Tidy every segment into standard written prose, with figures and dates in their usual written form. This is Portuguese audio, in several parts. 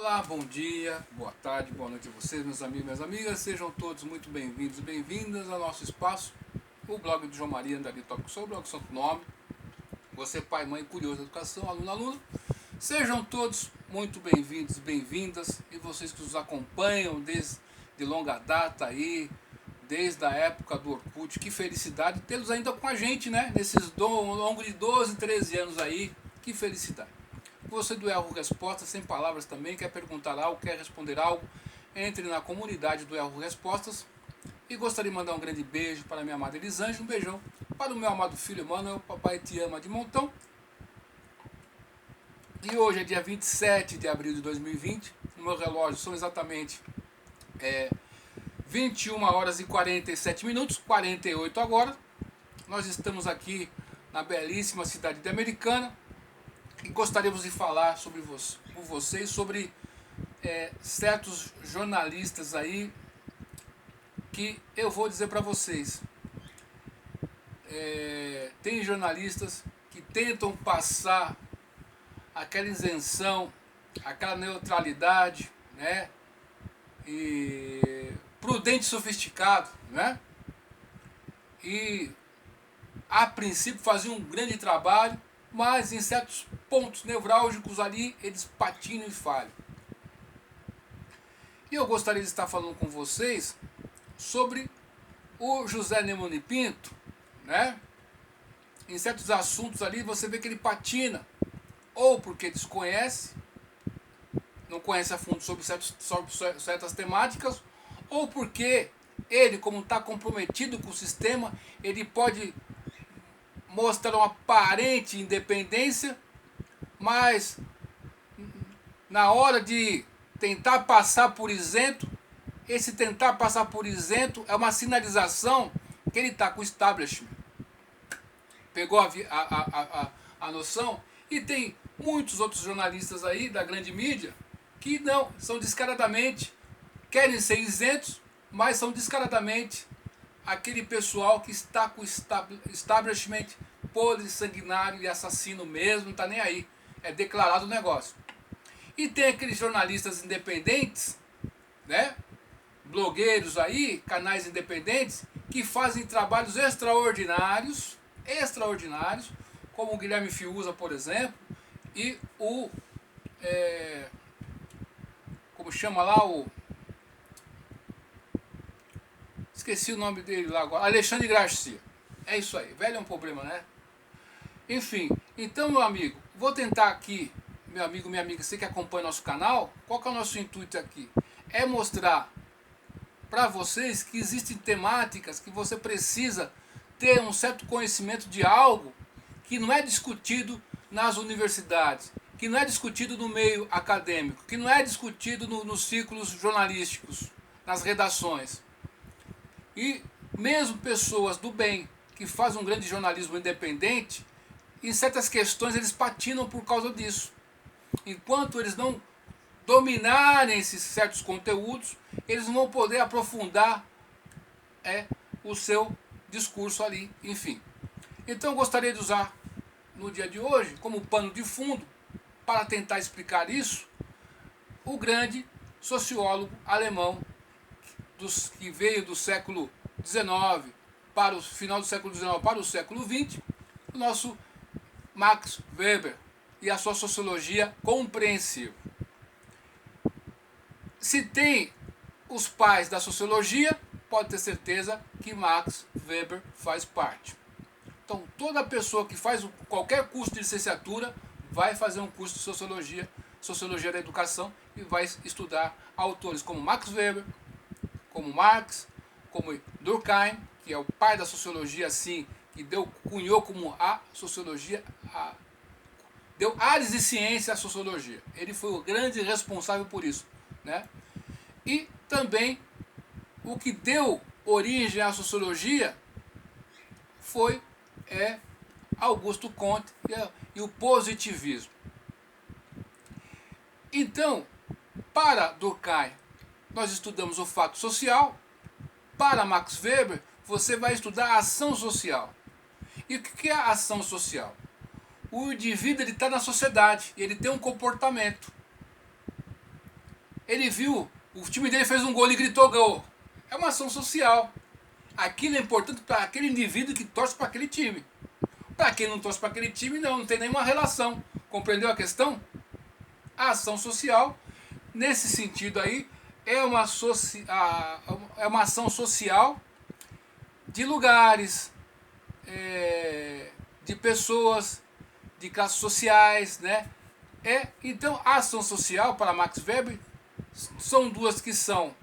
Olá, bom dia, boa tarde, boa noite a vocês, meus amigos e minhas amigas. Sejam todos muito bem-vindos e bem-vindas ao nosso espaço, o blog de João Maria Andali Talk Show, o blog Santo Nome. Você, pai, mãe, curioso da educação, aluno, aluna. Sejam todos muito bem-vindos e bem-vindas. E vocês que nos acompanham desde de longa data aí, desde a época do Orkut. Que felicidade tê-los ainda com a gente, né? Nesses longo de 12, 13 anos aí. Que felicidade. Você do Erro Respostas, sem palavras também, quer perguntar algo, quer responder algo, entre na comunidade do Erro Respostas. E gostaria de mandar um grande beijo para a minha amada Elisângela, um beijão para o meu amado filho Emmanuel, papai te ama de montão. E hoje é dia 27 de abril de 2020, no meu relógio são exatamente 21 horas e 47 minutos, 48 agora. Nós estamos aqui na belíssima cidade de Americana, e gostaríamos de falar com vocês sobre certos jornalistas aí que eu vou dizer para vocês. Tem jornalistas que tentam passar aquela isenção, aquela neutralidade, né? E prudente e sofisticado, né? E a princípio faziam um grande trabalho, mas em certos pontos nevrálgicos ali eles patinam e falham. E eu gostaria de estar falando com vocês sobre o José Neumann e Pinto, né? Em certos assuntos ali você vê que ele patina, ou porque desconhece, não conhece a fundo sobre certas temáticas, ou porque ele, como está comprometido com o sistema, ele pode mostrar uma aparente independência, mas na hora de tentar passar por isento, esse tentar passar por isento é uma sinalização que ele está com o establishment. Pegou a noção? E tem muitos outros jornalistas aí da grande mídia que não, são descaradamente, querem ser isentos, mas são descaradamente aquele pessoal que está com o establishment podre, sanguinário e assassino mesmo, não está nem aí. É declarado o negócio. E tem aqueles jornalistas independentes, né? Blogueiros aí, canais independentes, que fazem trabalhos extraordinários, como o Guilherme Fiuza, por exemplo, e o como chama lá esqueci o nome dele lá agora, Alexandre Garcia. É isso aí, velho é um problema, né? Enfim, então, meu amigo, vou tentar aqui, meu amigo, minha amiga, você que acompanha nosso canal, qual que é o nosso intuito aqui? É mostrar para vocês que existem temáticas que você precisa ter um certo conhecimento de algo que não é discutido nas universidades, que não é discutido no meio acadêmico, que não é discutido nos círculos jornalísticos, nas redações. E mesmo pessoas do bem que fazem um grande jornalismo independente, em certas questões eles patinam por causa disso. Enquanto eles não dominarem esses certos conteúdos, eles não vão poder aprofundar o seu discurso ali, enfim. Então eu gostaria de usar no dia de hoje, como pano de fundo, para tentar explicar isso, o grande sociólogo alemão que veio do século XIX para o final do século XIX para o século XX, o nosso Max Weber e a sua sociologia compreensiva. Se tem os pais da sociologia, pode ter certeza que Max Weber faz parte. Então, toda pessoa que faz qualquer curso de licenciatura vai fazer um curso de sociologia da educação, e vai estudar autores como Max Weber, como Marx, como Durkheim, que é o pai da sociologia, assim, que cunhou como a sociologia, deu áreas de ciência à sociologia. Ele foi o grande responsável por isso, né? E também o que deu origem à sociologia foi Augusto Comte e o positivismo. Então, para Durkheim, nós estudamos o fato social. Para Max Weber, você vai estudar a ação social. E o que é a ação social? O indivíduo está na sociedade, ele tem um comportamento. Ele viu, o time dele fez um gol e gritou gol. É uma ação social. Aquilo é importante para aquele indivíduo que torce para aquele time. Para quem não torce para aquele time, não tem nenhuma relação. Compreendeu a questão? A ação social, nesse sentido aí, é uma ação social de lugares, de pessoas, de classes sociais, né? Então, a ação social, para Max Weber, são duas que são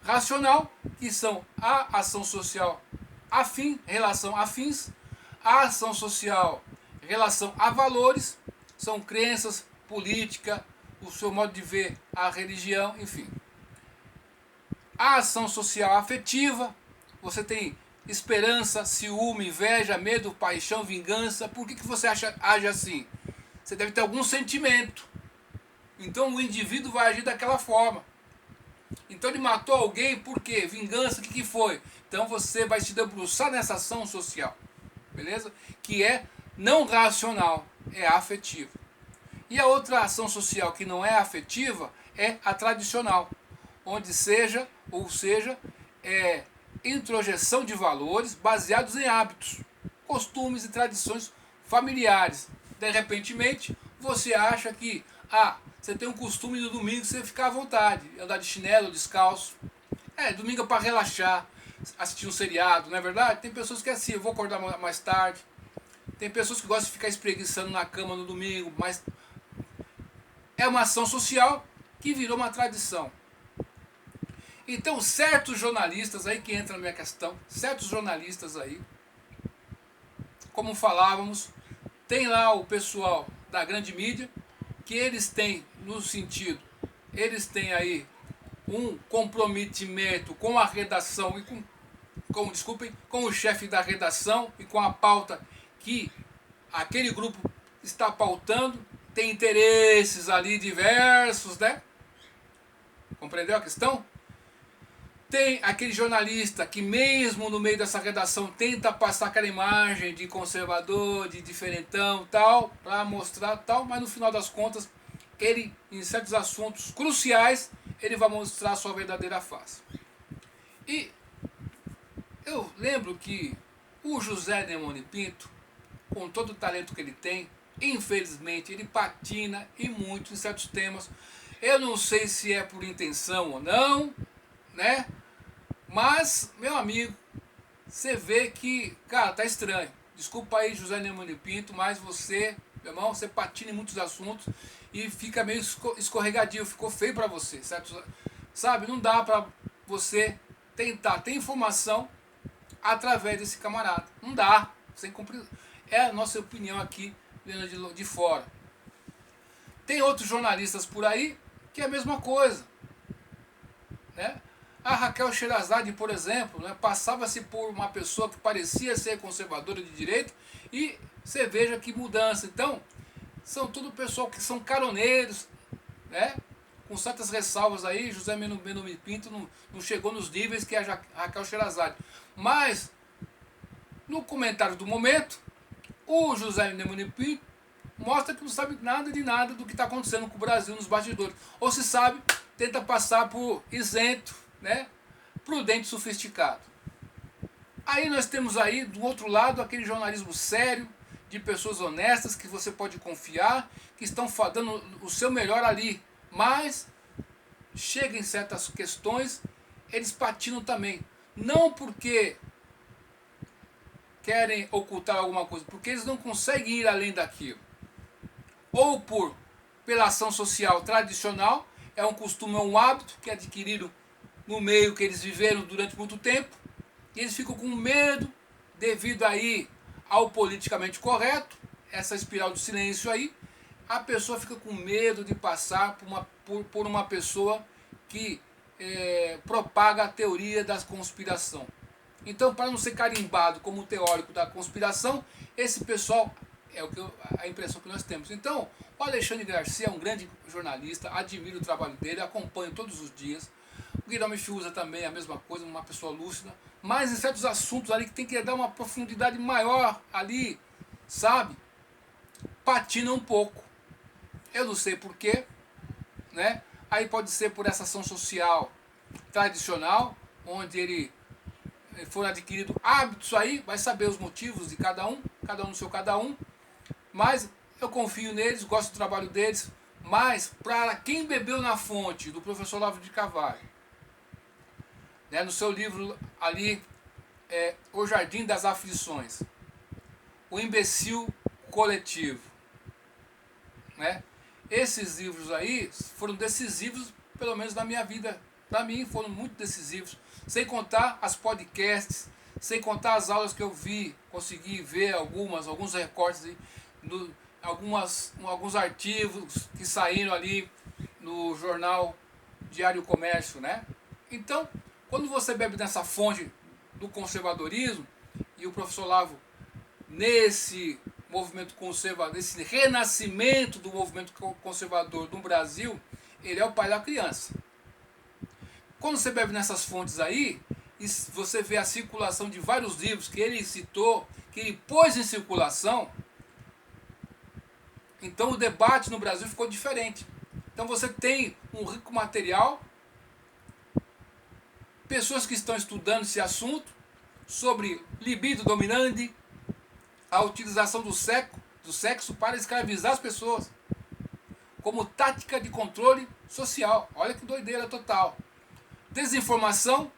racional, que são a ação social afim, relação afins, a ação social, relação a valores, são crenças, política, o seu modo de ver a religião, enfim. A ação social afetiva, você tem esperança, ciúme, inveja, medo, paixão, vingança. Por que você age assim? Você deve ter algum sentimento. Então o indivíduo vai agir daquela forma. Então ele matou alguém, por quê? Vingança, o que foi? Então você vai se debruçar nessa ação social. Beleza? Que é não racional, é afetiva. E a outra ação social que não é afetiva é a tradicional. Onde seja, introjeção de valores baseados em hábitos, costumes e tradições familiares. De repente, você acha que você tem um costume no domingo você ficar à vontade, andar de chinelo, descalço. Domingo é para relaxar, assistir um seriado, não é verdade? Tem pessoas que é assim, eu vou acordar mais tarde. Tem pessoas que gostam de ficar espreguiçando na cama no domingo, mas é uma ação social que virou uma tradição. Então, certos jornalistas aí, que entra na minha questão, certos jornalistas aí, como falávamos, tem lá o pessoal da grande mídia, que eles têm, no sentido, eles têm aí um comprometimento com a redação e com o chefe da redação e com a pauta que aquele grupo está pautando, tem interesses ali diversos, né? Compreendeu a questão? Tem aquele jornalista que mesmo no meio dessa redação tenta passar aquela imagem de conservador, de diferentão, tal, para mostrar tal, mas no final das contas, ele, em certos assuntos cruciais, ele vai mostrar a sua verdadeira face. E eu lembro que o José Demone Pinto, com todo o talento que ele tem, infelizmente ele patina e muito em certos temas. Eu não sei se é por intenção ou não, né? Mas, meu amigo, você vê que, cara, tá estranho. Desculpa aí, José Demone Pinto, mas você, meu irmão, você patina em muitos assuntos e fica meio escorregadio, ficou feio pra você, certo? Sabe, não dá pra você tentar ter informação através desse camarada. Não dá, sem cumprir. É a nossa opinião aqui, de fora. Tem outros jornalistas por aí que é a mesma coisa, né? A Raquel Sherazade, por exemplo, né, passava-se por uma pessoa que parecia ser conservadora de direita e você veja que mudança. Então, são tudo pessoal que são caroneiros, né? Com certas ressalvas aí, José Demone Pinto não chegou nos níveis que a Raquel Sherazade. Mas, no comentário do momento, o José Demone Pinto mostra que não sabe nada de nada do que está acontecendo com o Brasil nos bastidores. Ou se sabe, tenta passar por isento, né? Prudente, sofisticado. Aí nós temos aí, do outro lado, aquele jornalismo sério, de pessoas honestas, que você pode confiar, que estão dando o seu melhor ali. Mas, chega em certas questões, eles patinam também. Não porque querem ocultar alguma coisa, porque eles não conseguem ir além daquilo. Ou pela ação social tradicional, é um costume, é um hábito que adquiriram no meio que eles viveram durante muito tempo, e eles ficam com medo devido aí ao politicamente correto, essa espiral do silêncio aí, a pessoa fica com medo de passar por uma pessoa que propaga a teoria da conspiração. Então, para não ser carimbado como teórico da conspiração, esse pessoal a impressão que nós temos. Então, o Alexandre Garcia é um grande jornalista, admiro o trabalho dele, acompanho todos os dias. O Guilherme Fiuza também é a mesma coisa, uma pessoa lúcida, mas em certos assuntos ali que tem que dar uma profundidade maior ali, sabe? Patina um pouco. Eu não sei porquê, né? aí pode ser por essa ação social tradicional, onde ele for adquirido hábitos aí, vai saber os motivos de cada um no seu cada um, mas eu confio neles, gosto do trabalho deles, mas para quem bebeu na fonte do professor Olavo de Carvalho, né, no seu livro ali, O Jardim das Aflições, O Imbecil Coletivo, né? Esses livros aí foram decisivos, pelo menos na minha vida, para mim foram muito decisivos, sem contar as podcasts, sem contar as aulas que eu vi, consegui ver alguns recortes, alguns artigos que saíram ali no jornal Diário Comércio, né? Então, quando você bebe nessa fonte do conservadorismo, e o professor Olavo, nesse movimento conservador, nesse renascimento do movimento conservador no Brasil, ele é o pai da criança. Quando você bebe nessas fontes aí, você vê a circulação de vários livros que ele citou, que ele pôs em circulação, então o debate no Brasil ficou diferente. Então você tem um rico material, pessoas que estão estudando esse assunto, sobre libido dominante, a utilização do sexo para escravizar as pessoas, como tática de controle social. Olha que doideira total. Desinformação,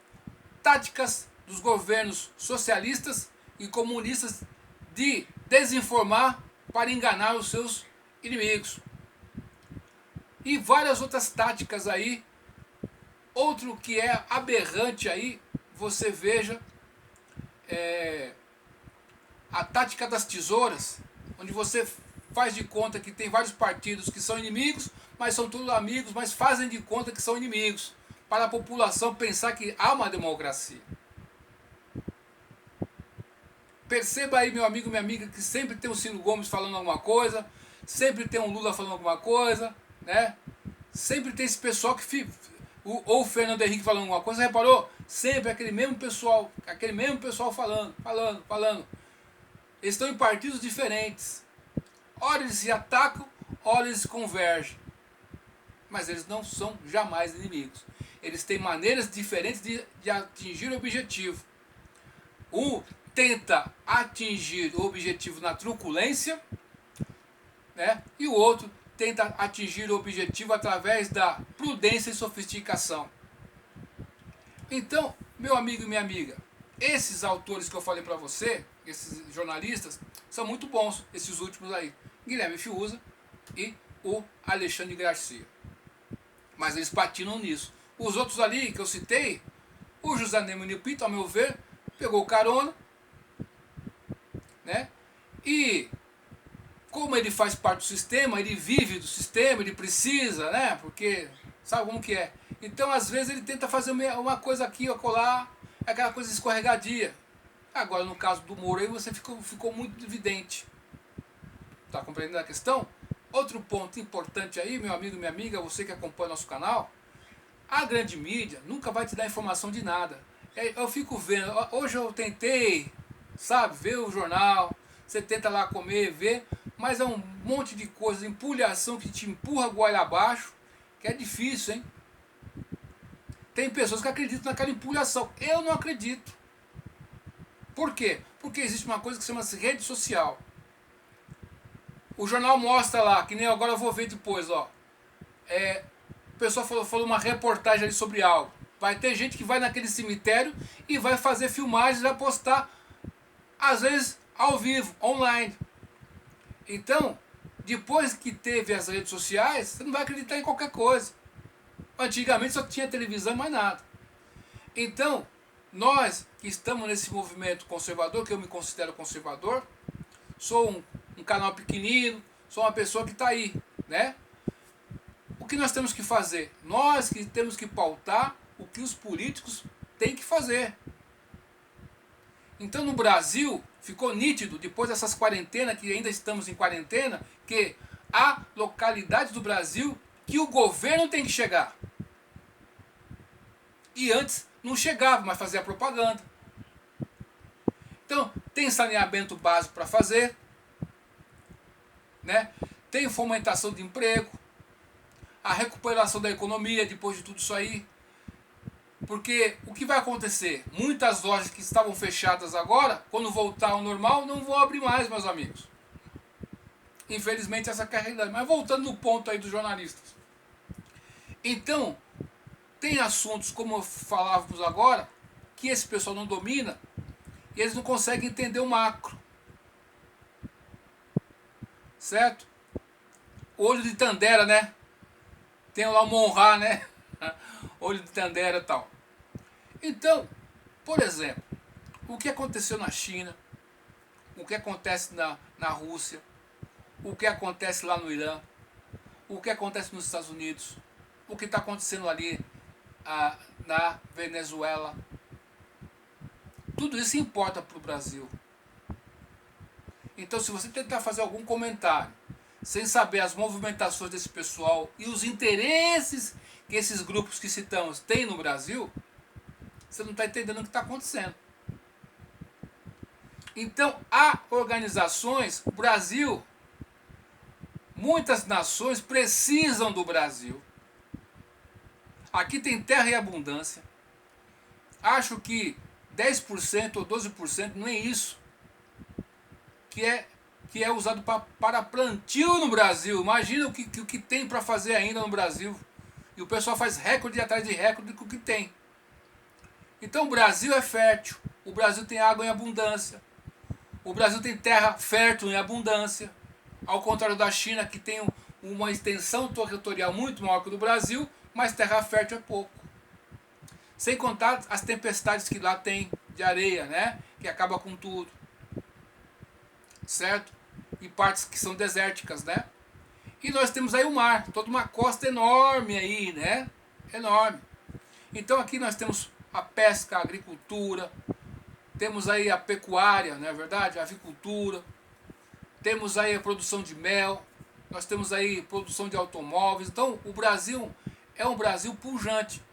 táticas dos governos socialistas e comunistas de desinformar para enganar os seus inimigos. E várias outras táticas aí. Outro que é aberrante aí, você veja, a tática das tesouras, onde você faz de conta que tem vários partidos que são inimigos, mas são todos amigos, mas fazem de conta que são inimigos, para a população pensar que há uma democracia. Perceba aí, meu amigo, minha amiga, que sempre tem o Ciro Gomes falando alguma coisa, sempre tem um Lula falando alguma coisa, né? Sempre tem esse pessoal que ou o Fernando Henrique falando alguma coisa, reparou? Sempre aquele mesmo pessoal falando. Eles estão em partidos diferentes. Ora eles se atacam, ora eles convergem. Mas eles não são jamais inimigos. Eles têm maneiras diferentes de atingir o objetivo. Um tenta atingir o objetivo na truculência, né? E o outro tenta atingir o objetivo através da prudência e sofisticação. Então, meu amigo e minha amiga, esses autores que eu falei para você, esses jornalistas, são muito bons, esses últimos aí, Guilherme Fiuza e o Alexandre Garcia. Mas eles patinam nisso. Os outros ali que eu citei, o José Neumann Pinto, ao meu ver, pegou carona, né? E como ele faz parte do sistema, ele vive do sistema, ele precisa, né? Porque sabe como que é. Então, às vezes, ele tenta fazer uma coisa aqui, acolá, aquela coisa escorregadia. Agora, no caso do Moro, aí você ficou muito evidente. Tá compreendendo a questão? Outro ponto importante aí, meu amigo e minha amiga, você que acompanha nosso canal, a grande mídia nunca vai te dar informação de nada. Eu fico vendo, hoje eu tentei, sabe, ver o jornal, você tenta lá comer, ver, mas é um monte de coisa, empulhação que te empurra goela abaixo, que é difícil, hein? Tem pessoas que acreditam naquela empulhação. Eu não acredito. Por quê? Porque existe uma coisa que chama-se rede social. O jornal mostra lá, que nem agora eu vou ver depois, ó. O pessoal falou uma reportagem ali sobre algo. Vai ter gente que vai naquele cemitério e vai fazer filmagens e vai postar, às vezes, ao vivo, online. Então, depois que teve as redes sociais, você não vai acreditar em qualquer coisa. Antigamente só tinha televisão e mais nada. Então, nós que estamos nesse movimento conservador, que eu me considero conservador, sou um canal pequenino, sou uma pessoa que está aí, né? O que nós temos que fazer? Nós que temos que pautar o que os políticos têm que fazer. Então, no Brasil, ficou nítido, depois dessas quarentenas, que ainda estamos em quarentena, que há localidades do Brasil que o governo tem que chegar. E antes não chegava, mas fazia propaganda. Então, tem saneamento básico para fazer, né? Tem fomentação de emprego. a recuperação da economia depois de tudo isso aí. Porque o que vai acontecer? Muitas lojas que estavam fechadas agora, quando voltar ao normal, não vão abrir mais, meus amigos. Infelizmente essa é a realidade. Mas voltando no ponto aí dos jornalistas. Então, tem assuntos, como falávamos agora, que esse pessoal não domina e eles não conseguem entender o macro. Certo? Olho de Tandera, né? Tem lá o Monra, né? Olho de Tandera e tal. Então, por exemplo, o que aconteceu na China, o que acontece na Rússia, o que acontece lá no Irã, o que acontece nos Estados Unidos, o que está acontecendo ali na Venezuela, tudo isso importa para o Brasil. Então, se você tentar fazer algum comentário sem saber as movimentações desse pessoal e os interesses que esses grupos que citamos têm no Brasil, você não está entendendo o que está acontecendo. Então, há organizações, o Brasil, muitas nações precisam do Brasil. Aqui tem terra e abundância. Acho que 10% ou 12% não é isso que é usado para plantio no Brasil. Imagina o que tem para fazer ainda no Brasil. E o pessoal faz recorde atrás de recorde do que tem. Então o Brasil é fértil. O Brasil tem água em abundância. O Brasil tem terra fértil em abundância. Ao contrário da China, que tem uma extensão territorial muito maior que o do Brasil, mas terra fértil é pouco. Sem contar as tempestades que lá tem de areia, né? Que acaba com tudo. Certo? E partes que são desérticas, né? E nós temos aí o mar, toda uma costa enorme aí, né? Enorme. Então aqui nós temos a pesca, a agricultura, temos aí a pecuária, não é verdade? A avicultura, temos aí a produção de mel, nós temos aí produção de automóveis. Então o Brasil é um Brasil pujante.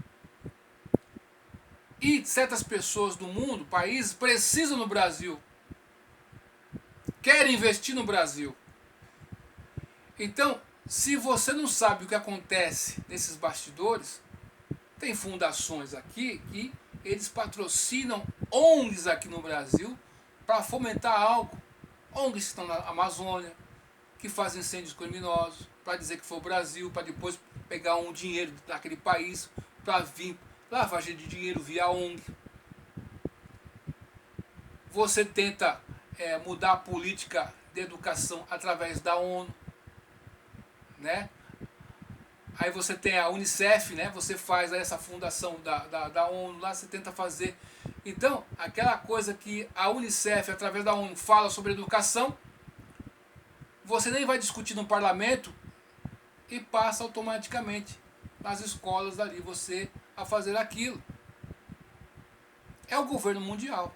E certas pessoas do mundo, países, precisam do Brasil. Querem investir no Brasil. Então, se você não sabe o que acontece nesses bastidores, tem fundações aqui que eles patrocinam ONGs aqui no Brasil para fomentar algo. ONGs que estão na Amazônia, que fazem incêndios criminosos, para dizer que foi o Brasil, para depois pegar um dinheiro daquele país para vir lavagem de dinheiro via ONG. Você tenta mudar a política de educação através da ONU, né? Aí você tem a Unicef, né? Você faz essa fundação da ONU lá, você tenta fazer. Então, aquela coisa que a Unicef, através da ONU, fala sobre educação, você nem vai discutir no parlamento e passa automaticamente nas escolas ali você a fazer aquilo. É o governo mundial.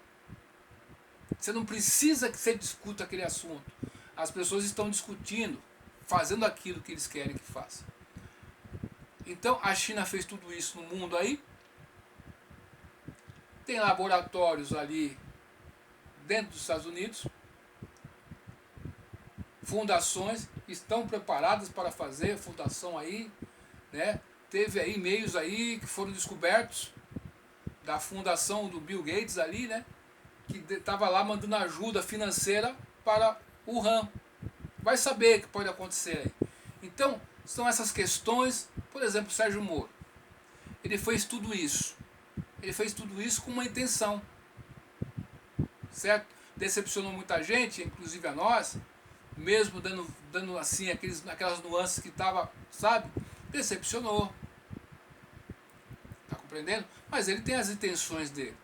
Você não precisa que você discuta aquele assunto. As pessoas estão discutindo, fazendo aquilo que eles querem que faça. Então a China fez tudo isso no mundo aí. Tem laboratórios ali dentro dos Estados Unidos. Fundações estão preparadas para fazer fundação aí, né? Teve aí meios aí que foram descobertos da fundação do Bill Gates ali, né? Que estava lá mandando ajuda financeira para o Wuhan. Vai saber o que pode acontecer aí. Então, são essas questões. Por exemplo, Sérgio Moro. Ele fez tudo isso. Ele fez tudo isso com uma intenção. Certo? Decepcionou muita gente, inclusive a nós, mesmo dando assim aquelas nuances que estava, sabe? Decepcionou. Tá compreendendo? Mas ele tem as intenções dele.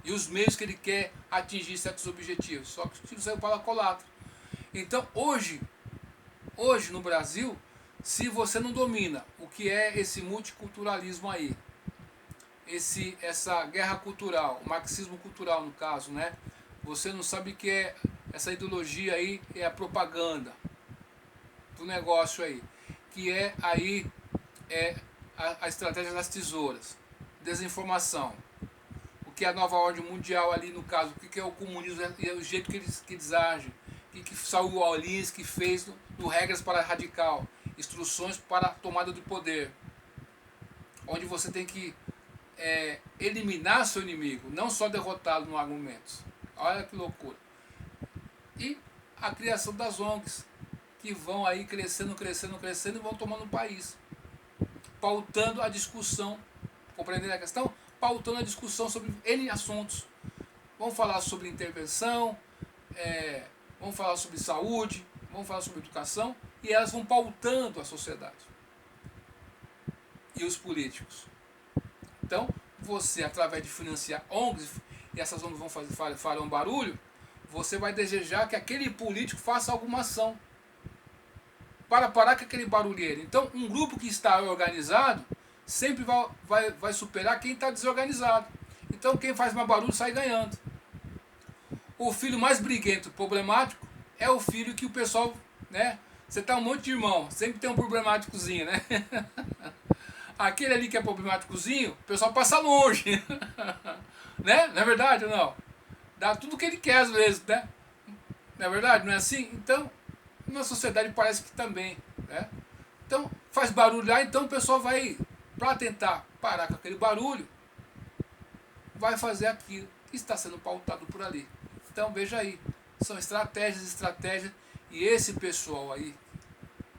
E os meios que ele quer atingir certos objetivos. Só que o tiro saiu para colado. Então, hoje no Brasil, se você não domina o que é esse multiculturalismo aí, essa guerra cultural, o marxismo cultural no caso, né? Você não sabe o que é essa ideologia aí, é a propaganda do negócio aí, que é aí a estratégia das tesouras, desinformação. O que é a nova ordem mundial ali no caso, o que é o comunismo, o jeito que eles agem, o que saiu o Alinsky que fez no Regras para Radical. instruções para a tomada de poder, onde você tem que eliminar seu inimigo, não só derrotá-lo no argumentos. Olha que loucura. E a criação das ONGs, que vão aí crescendo, crescendo, crescendo e vão tomando o país, pautando a discussão, compreendendo a questão? Pautando a discussão sobre N assuntos. Vamos falar sobre intervenção, vamos falar sobre saúde, vamos falar sobre educação, e elas vão pautando a sociedade e os políticos. Então, você, através de financiar ONGs, e essas ONGs farão barulho, você vai desejar que aquele político faça alguma ação para parar com aquele barulheiro. Então, um grupo que está organizado sempre vai superar quem está desorganizado. Então, quem faz mais barulho sai ganhando. O filho mais briguento, problemático, é o filho que o pessoal, né? Você tá um monte de irmão, sempre tem um problemáticozinho, né? Aquele ali que é problemáticozinho, o pessoal passa longe. Né? Não é verdade ou não? Dá tudo o que ele quer às vezes, né? Não é verdade? Não é assim? Então, na sociedade parece que também, né? Então, faz barulho lá, então o pessoal vai, para tentar parar com aquele barulho, vai fazer aquilo que está sendo pautado por ali. Então, veja aí, são estratégias, e esse pessoal aí,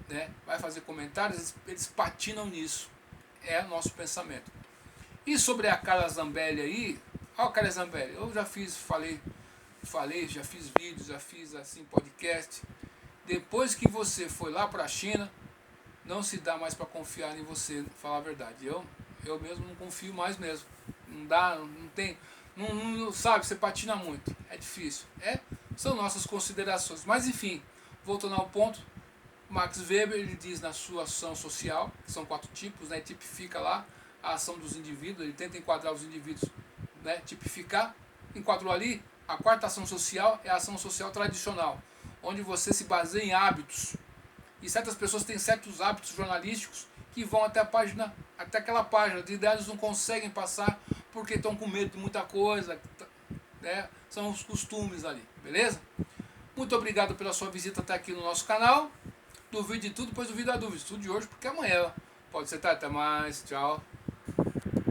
né, vai fazer comentários, eles patinam nisso. É o nosso pensamento. E sobre a Carla Zambelli aí, olha a Carla Zambelli, eu já falei, já fiz vídeos, já fiz assim podcast. Depois que você foi lá para a China, não se dá mais para confiar em você, falar a verdade. Eu mesmo não confio mais mesmo. Não dá, não tem, não sabe, você patina muito. É difícil. São nossas considerações. Mas enfim, voltando ao ponto, Max Weber, ele diz na sua ação social, que são 4 tipos, né, tipifica lá a ação dos indivíduos, ele tenta enquadrar os indivíduos, né, tipificar, enquadrou ali, a 4ª ação social é a ação social tradicional, onde você se baseia em hábitos, e certas pessoas têm certos hábitos jornalísticos que vão até aquela página, de ideias não conseguem passar porque estão com medo de muita coisa, né, são os costumes ali, beleza? Muito obrigado pela sua visita até aqui no nosso canal. Duvide de tudo, depois duvide da dúvida. Estude hoje, porque amanhã pode ser tarde. Até mais. Tchau.